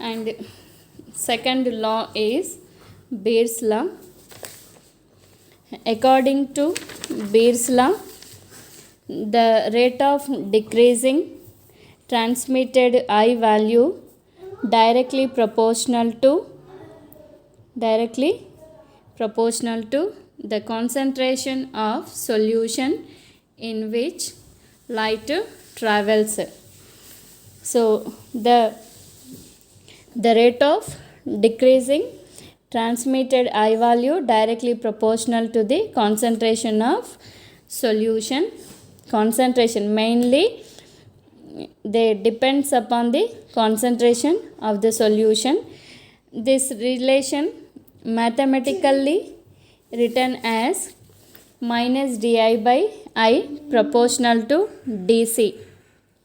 And second law is Beer's law. According to Beer's law, the rate of decreasing transmitted I value directly proportional to the concentration of solution in which light travels. So the rate of decreasing transmitted I value directly proportional to the concentration of solution. Concentration mainly they depends upon the concentration of the solution. This relation mathematically written as minus di by I proportional to dc.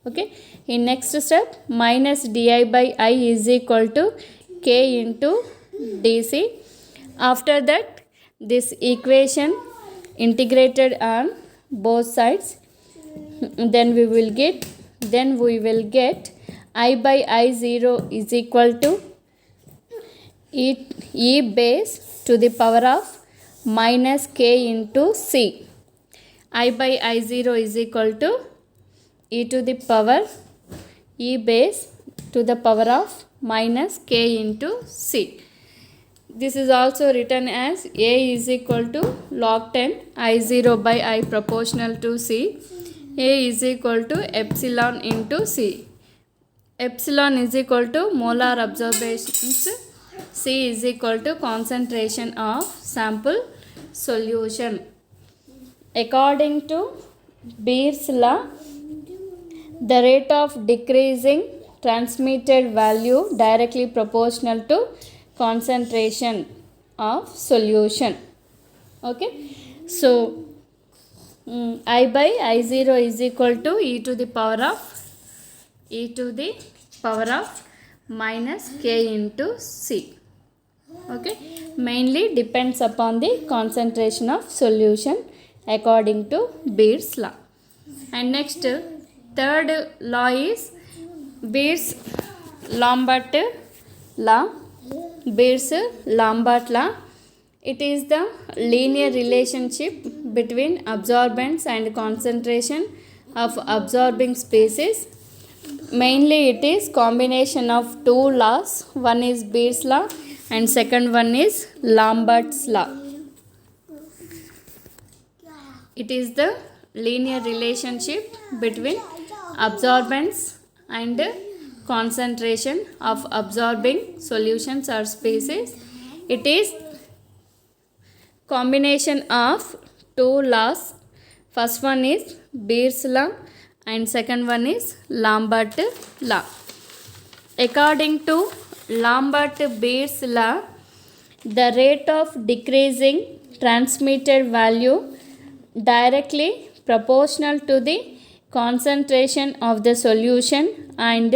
Okay, in next step minus di by I is equal to k into dc. After that this equation integrated on both sides, then we will get I by I0 is equal to e base to the power of minus k into c. I by I0 is equal to e to the power e base to the power of minus k into c. This is also written as a is equal to log 10 I0 by I proportional to c. A is equal to epsilon into c. Epsilon is equal to molar absorptions. C is equal to concentration of sample solution. According to Beer's law, the rate of decreasing transmitted value directly proportional to concentration of solution. Okay, so I by I0 is equal to e to the power of minus k into c. Okay, mainly depends upon the concentration of solution according to Beer's law. And next third law is Beer's-Lambert law. Beer's-Lambert law. It is the linear relationship between absorbance and concentration of absorbing species. Mainly it is combination of two laws. One is Beer's law and second one is Lambert's law. It is the linear relationship between absorbance and concentration of absorbing solutions or species. It is combination of two laws. First one is Beer's law and second one is Lambert law. According to Lambert-Beer's law, the rate of decreasing transmitted value directly proportional to the concentration of the solution and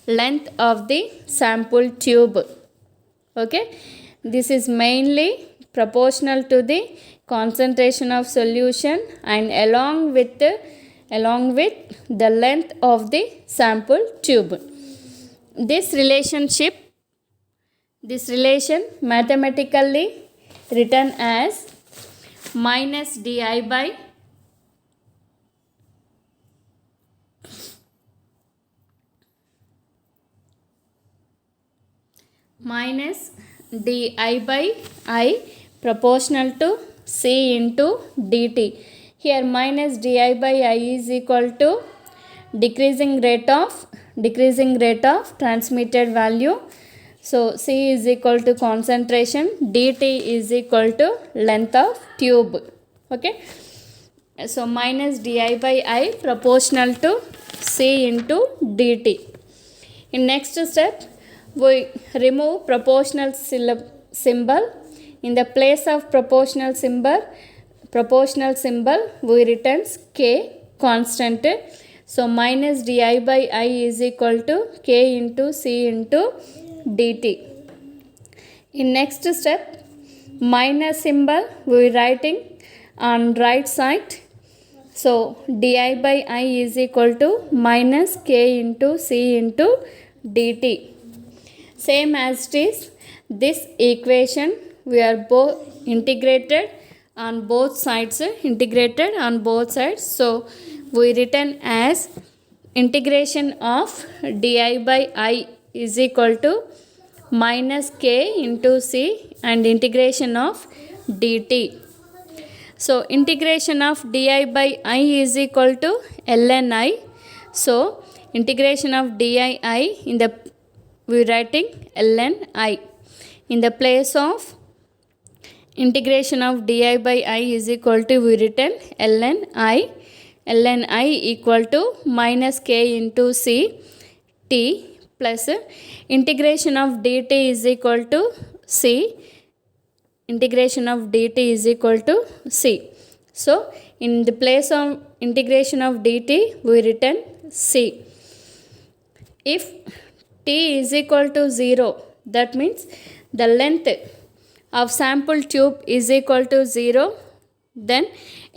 length of the sample tube. Okay, this is mainly proportional to the concentration of solution and along with the length of the sample tube. This relation mathematically written as minus di by I proportional to c into dt. Here minus di by I is equal to decreasing rate of transmitted value. So c is equal to concentration, dt is equal to length of tube. Okay, so minus di by I proportional to c into dt. In next step we remove proportional symbol. In the place of proportional symbol we returns k constant. So minus di by I is equal to k into c into dt. In next step minus symbol we writing on right side. So di by I is equal to minus k into c into dt. same as it is this equation we are both integrated on both sides, so we written as integration of di by I is equal to minus k into c and integration of dt. So integration of di by I is equal to ln I. So integration of dii in the we writing ln I. In the place of integration of di by I is equal to we written ln I. ln I equal to minus k into c t plus integration of dt is equal to c. Integration of dt is equal to c. So in the place of integration of dt we written c. If t is equal to 0, that means the length of sample tube is equal to 0, then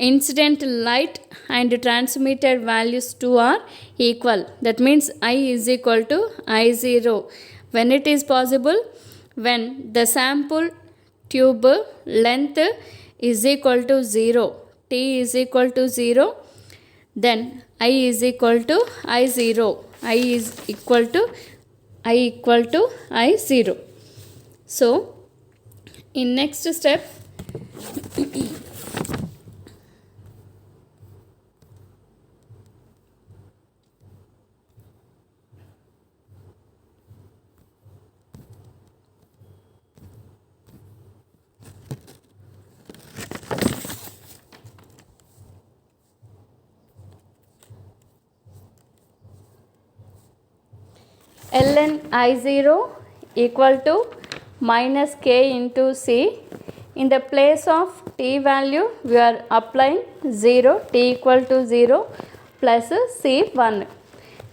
incident light and transmitted values too are equal. That means I is equal to I0. When it is possible, when the sample tube length is equal to 0, t is equal to 0, then I is equal to I0. I is equal to I0. So in next step ln I0 equal to minus k into c. In the place of t value we are applying 0, t equal to 0 plus c1.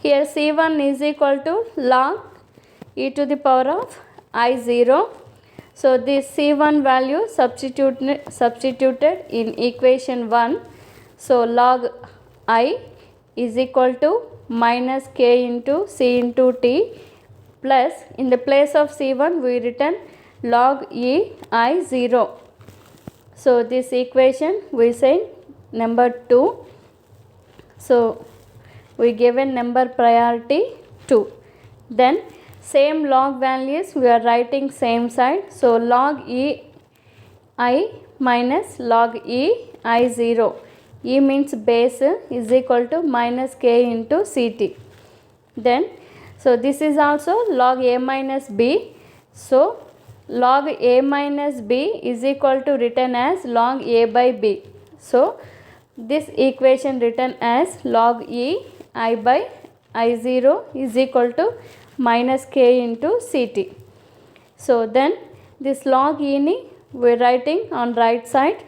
Here c1 is equal to log e to the power of I0. So this c1 value substituted in equation 1. So log I is equal to minus k into c into t plus in the place of c1 we written log e I0. So this equation we say number 2. So we given number priority 2. Then same log values we are writing same side. So log e I minus log e I0. E means base is equal to minus k into ct. Then so this is also log a minus b. So log a minus b is equal to written as log a by b. So this equation written as log e I by I0 is equal to minus k into ct. So then this log e ni we are writing on right side.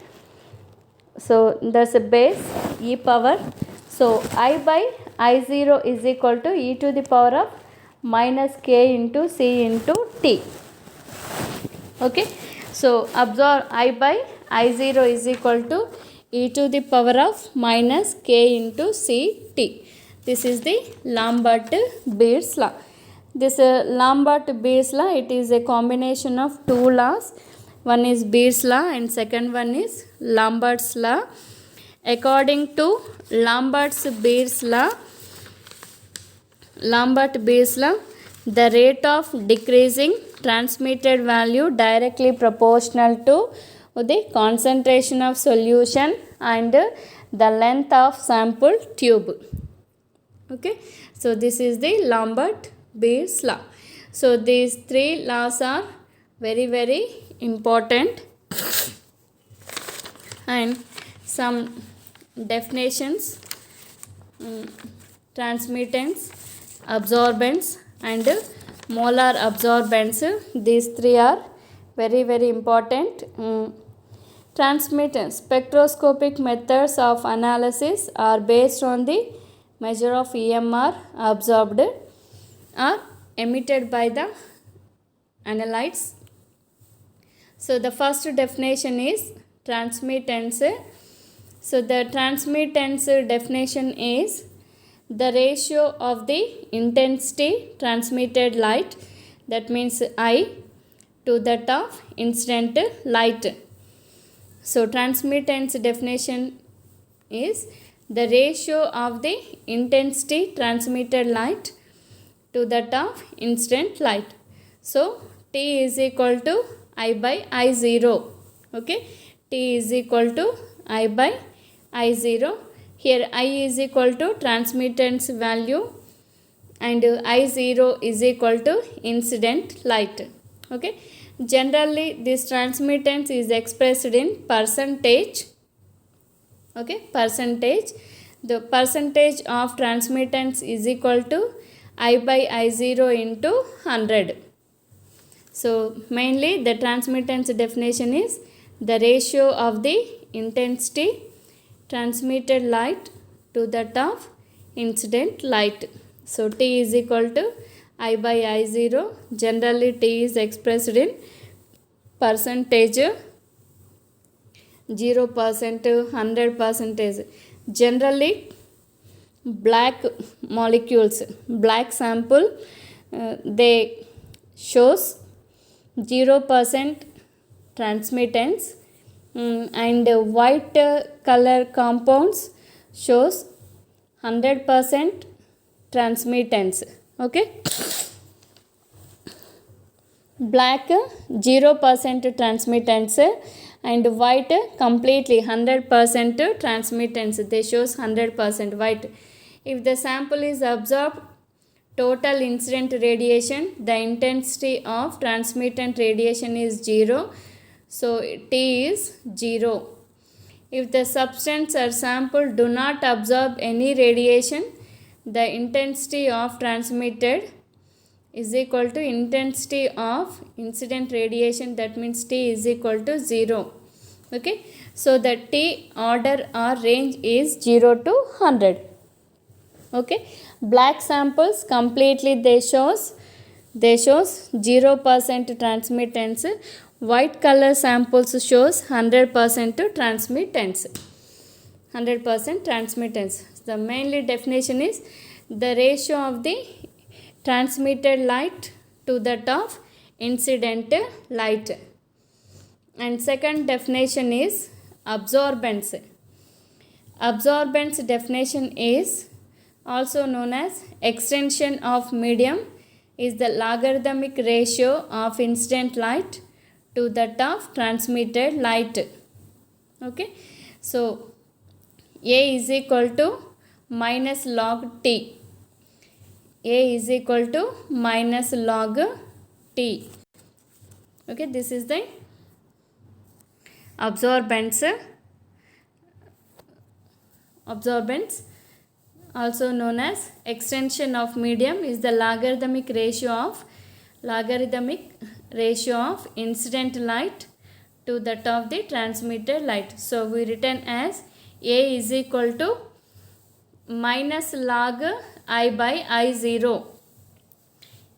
So there's a base e power. So I by I0 is equal to e to the power of minus k into c into t. Okay. So absorb I by I0 is equal to e to the power of minus k into c t. This is the Lambert-Beer's law. This Lambert-Beer's law, it is a combination of two laws. One is Beer's law and second one is Lambert's law. According to Lambert-Beer's law, the rate of decreasing transmitted value directly proportional to the concentration of solution and the length of sample tube. Okay, so this is the Lambert-Beer's law. So these three laws are very very important, and some definitions, transmittance, absorbance and molar absorbance. These three are very very important. Transmittance, spectroscopic methods of analysis are based on the measure of EMR absorbed or emitted by the analytes. So the first definition is transmittance. So the transmittance definition is the ratio of the intensity transmitted light that means I, to that of incident light. So transmittance definition is the ratio of the intensity transmitted light to that of incident light. So T is equal to I by I0. Okay, T is equal to I by I0. Here I is equal to transmittance value and I0 is equal to incident light. Okay, generally this transmittance is expressed in percentage. Okay, percentage. The percentage of transmittance is equal to I by I0 into 100. So mainly the transmittance definition is the ratio of the intensity transmitted light to that of incident light. So T is equal to I by I0. Generally T is expressed in percentage, 0%, 100%. Generally black molecules, black sample, they shows 0% transmittance, and white color compounds shows 100% transmittance. Okay, black 0% transmittance and white completely 100% transmittance. They shows 100% white. If the sample is absorbed total incident radiation, the intensity of transmittant radiation is 0. So T is 0. If the substance or sample do not absorb any radiation, the intensity of transmitted is equal to intensity of incident radiation, that means T is equal to 0. Okay, so the T order or range is 0 to 100. Okay, black samples completely they shows 0% transmittance. White color samples shows 100% transmittance. 100% transmittance. The mainly definition is the ratio of the transmitted light to that of incident light. And second definition is absorbance. Absorbance definition is also known as extension of medium is the logarithmic ratio of incident light to that of transmitted light. Okay, so A is equal to minus log T. A is equal to minus log T. Okay, this is the absorbance. Absorbance, also known as extension of medium, is the logarithmic ratio of incident light to that of the transmitted light. So we written as A is equal to minus log I by I0.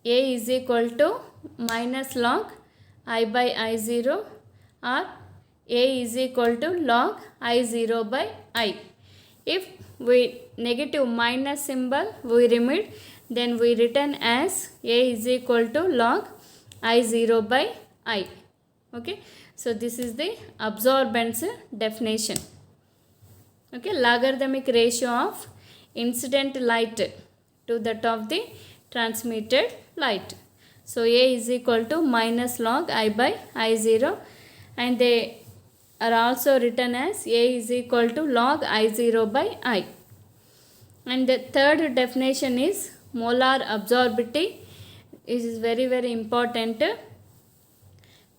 A is equal to minus log I by I0 or A is equal to log I0 by I. If we negative minus symbol we remove, then we written as A is equal to log I0 by I. Okay, so this is the absorbance definition. Okay, logarithmic ratio of incident light to that of the transmitted light. So A is equal to minus log I by I0, and they are also written as A is equal to log I0 by I. And the third definition is molar absorptivity. It is very important.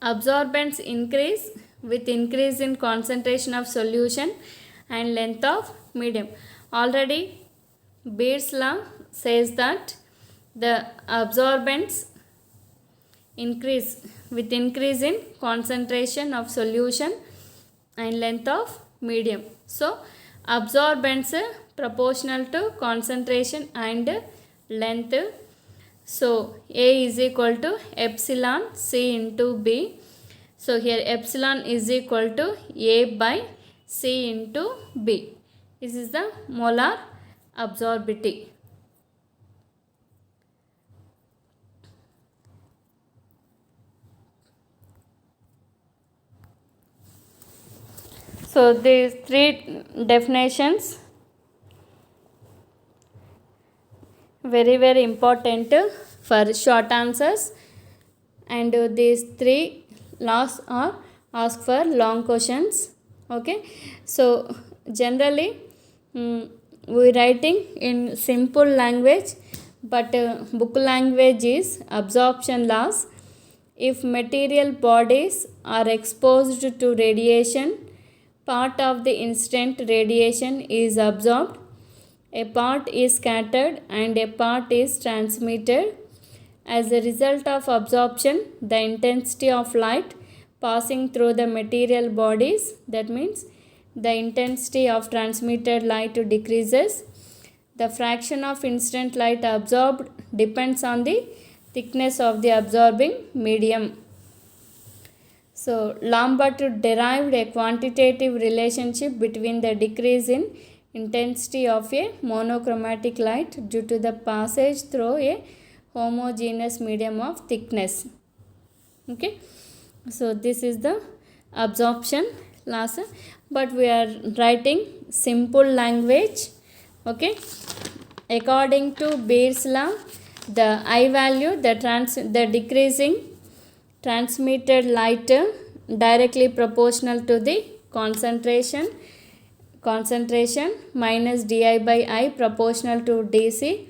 Absorbance increase with increase in concentration of solution and length of medium. Already Beard's law says that the absorbance increase with increase in concentration of solution and length of medium. So absorbance proportional to concentration and length. So A is equal to epsilon C into B. So here epsilon is equal to A by C into B. This is the molar absorptivity. So these three definitions very important for short answers, and these three laws are asked for long questions. Okay, so generally we writing in simple language, but book language is absorption laws. If material bodies are exposed to radiation, part of the incident radiation is absorbed, a part is scattered, and a part is transmitted. As a result of absorption, the intensity of light passing through the material bodies, that means the intensity of transmitted light decreases. The fraction of incident light absorbed depends on the thickness of the absorbing medium. So Lambert derived a quantitative relationship between the decrease in intensity of a monochromatic light due to the passage through a homogeneous medium of thickness. Okay, so this is the absorption laws, but we are writing simple language. Okay, according to Beer's law, the I value, the decreasing transmitted light directly proportional to the concentration minus di by I proportional to dc.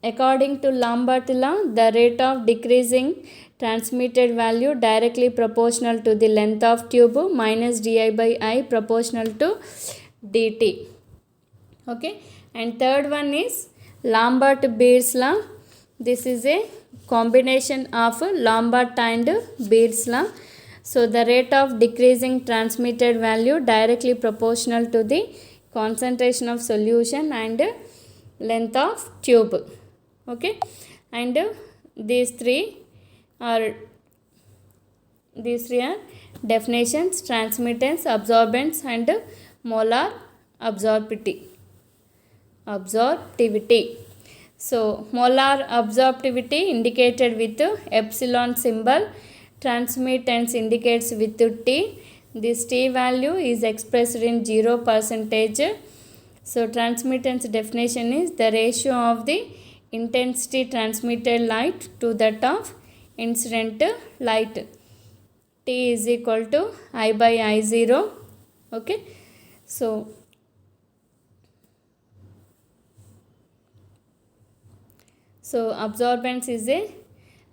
According to Lambert law, the rate of decreasing transmitted value directly proportional to the length of tube minus di by I proportional to dt. Okay, and third one is Lambert-Beer's law. This is a combination of Lambert and Beer's law. So the rate of decreasing transmitted value directly proportional to the concentration of solution and length of tube. Okay, and these three are definitions: transmittance, absorbance, and molar absorptivity. So molar absorptivity indicated with epsilon symbol, transmittance indicates with T. This T value is expressed in 0%. So transmittance definition is the ratio of the intensity transmitted light to that of incident light. T is equal to I by I0. Okay, so absorbance is a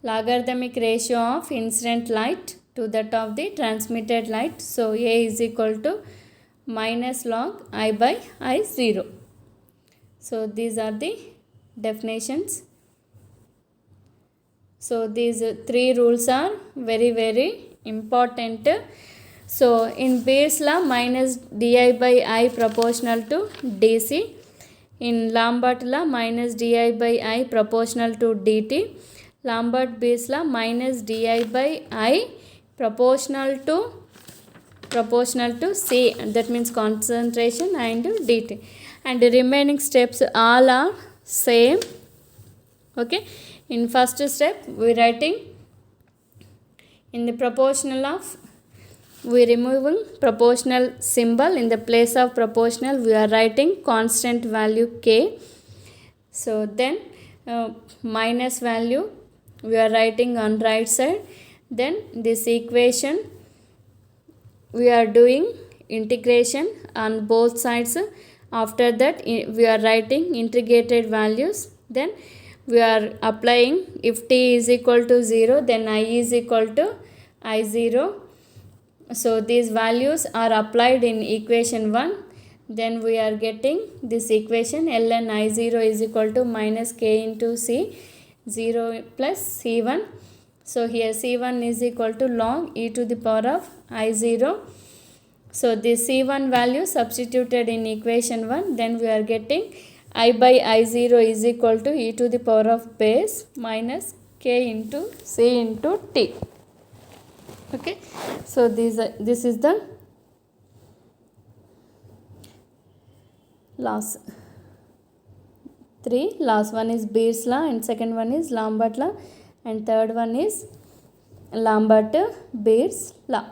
logarithmic ratio of incident light to that of the transmitted light. So A is equal to minus log I by I0. So these are the definitions. So these three rules are very important. So in Beer's law, minus di by I proportional to dc. In Lambert law, minus di by I proportional to dt. Lambert-Beer's law, minus di by I proportional to C, that means concentration, and dt. And the remaining steps all are same. Okay, in first step we writing in the proportional of, we removing proportional symbol. In the place of proportional we are writing constant value k. So then minus value we are writing on right side. Then this equation we are doing integration on both sides. After that we are writing integrated values. Then we are applying, if t is equal to 0 then I is equal to I0. So these values are applied in equation 1. Then we are getting this equation ln I0 is equal to minus k into c, 0 plus c1. So here c1 is equal to log e to the power of I0. So this c1 value substituted in equation 1. Then we are getting I by I0 is equal to e to the power of base minus k into c into t. Okay, so this is the laws. Three laws. One is Beer's law, and second one is Lambert law, and third one is Lambert-Beer's law.